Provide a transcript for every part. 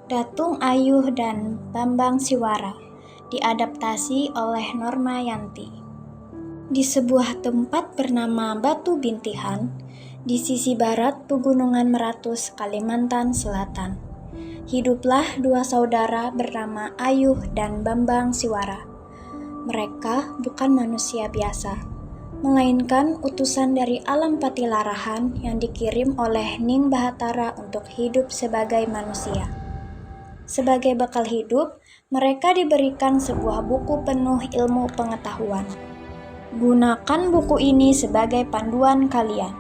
Datung Ayuh dan Bambang Siwara diadaptasi oleh Norma Yanti. Di sebuah tempat bernama Batu Bintihan, di sisi barat Pegunungan Meratus, Kalimantan Selatan, hiduplah dua saudara bernama Ayuh dan Bambang Siwara. Mereka bukan manusia biasa, melainkan utusan dari alam Patilarahan yang dikirim oleh Ning Bahatara untuk hidup sebagai manusia. Sebagai bekal hidup, mereka diberikan sebuah buku penuh ilmu pengetahuan. Gunakan buku ini sebagai panduan kalian,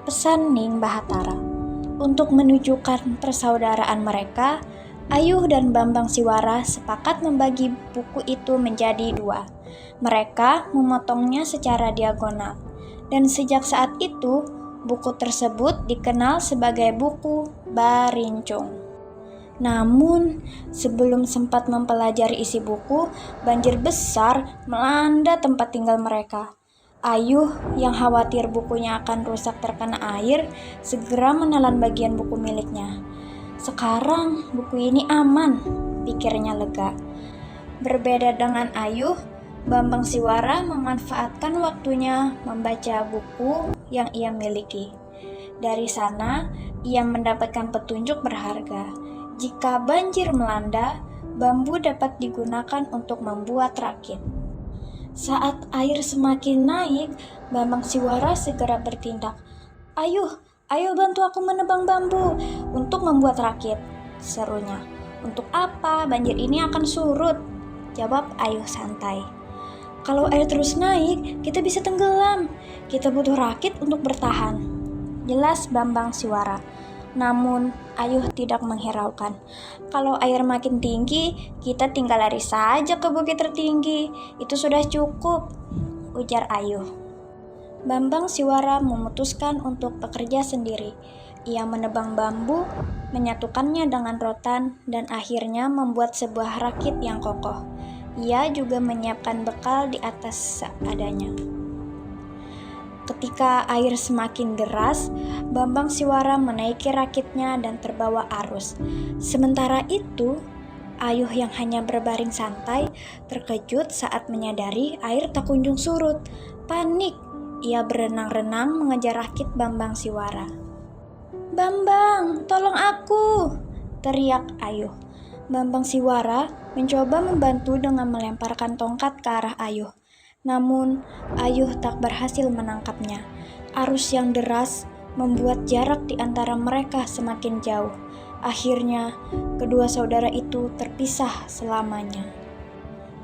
pesan Ning Bahatara. Untuk menunjukkan persaudaraan mereka, Ayuh dan Bambang Siwara sepakat membagi buku itu menjadi dua. Mereka memotongnya secara diagonal, dan sejak saat itu, buku tersebut dikenal sebagai buku Barincung. Namun, sebelum sempat mempelajari isi buku, banjir besar melanda tempat tinggal mereka. Ayuh yang khawatir bukunya akan rusak terkena air, segera menelan bagian buku miliknya. Sekarang buku ini aman, pikirnya lega. Berbeda dengan Ayuh, Bambang Siwara memanfaatkan waktunya membaca buku yang ia miliki. Dari sana, ia mendapatkan petunjuk berharga. Jika banjir melanda, bambu dapat digunakan untuk membuat rakit. Saat air semakin naik, Bambang Siwara segera bertindak. Ayuh, ayo bantu aku menebang bambu untuk membuat rakit, serunya. Untuk apa? Banjir ini akan surut, jawab Ayuh santai. Kalau air terus naik, kita bisa tenggelam. Kita butuh rakit untuk bertahan, jelas Bambang Siwara. Namun, Ayuh tidak menghiraukan. Kalau air makin tinggi, kita tinggal lari saja ke bukit tertinggi. Itu sudah cukup, ujar Ayuh. Bambang Siwara memutuskan untuk bekerja sendiri. Ia menebang bambu, menyatukannya dengan rotan, dan akhirnya membuat sebuah rakit yang kokoh. Ia juga menyiapkan bekal di atas seadanya. Ketika air semakin deras, Bambang Siwara menaiki rakitnya dan terbawa arus. Sementara itu, Ayuh yang hanya berbaring santai terkejut saat menyadari air tak kunjung surut. Panik, ia berenang-renang mengejar rakit Bambang Siwara. Bambang, tolong aku, teriak Ayuh. Bambang Siwara mencoba membantu dengan melemparkan tongkat ke arah Ayuh. Namun, Ayuh tak berhasil menangkapnya. Arus yang deras membuat jarak di antara mereka semakin jauh. Akhirnya, kedua saudara itu terpisah selamanya.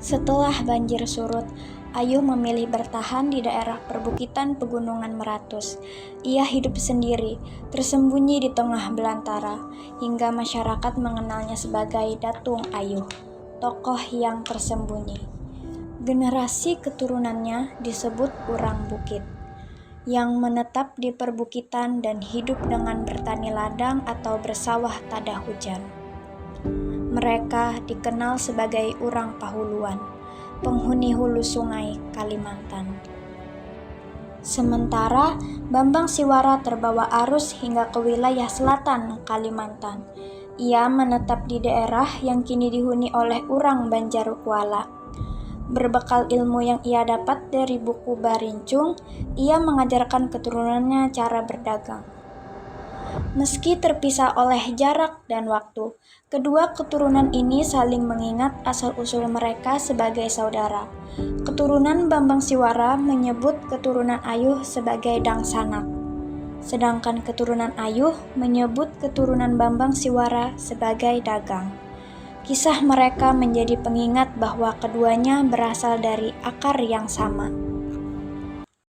Setelah banjir surut, Ayuh memilih bertahan di daerah perbukitan Pegunungan Meratus. Ia hidup sendiri, tersembunyi di tengah belantara, hingga masyarakat mengenalnya sebagai Datung Ayuh, tokoh yang tersembunyi. Generasi keturunannya disebut Urang Bukit, yang menetap di perbukitan dan hidup dengan bertani ladang atau bersawah tada hujan. Mereka dikenal sebagai Urang Pahuluan, penghuni hulu sungai Kalimantan. Sementara Bambang Siwara terbawa arus hingga ke wilayah selatan Kalimantan. Ia menetap di daerah yang kini dihuni oleh Urang Banjarukuala. Berbekal ilmu yang ia dapat dari buku Barincung, ia mengajarkan keturunannya cara berdagang. Meski terpisah oleh jarak dan waktu, kedua keturunan ini saling mengingat asal-usul mereka sebagai saudara. Keturunan Bambang Siwara menyebut keturunan Ayuh sebagai Dangsanak, sedangkan keturunan Ayuh menyebut keturunan Bambang Siwara sebagai dagang. Kisah mereka menjadi pengingat bahwa keduanya berasal dari akar yang sama.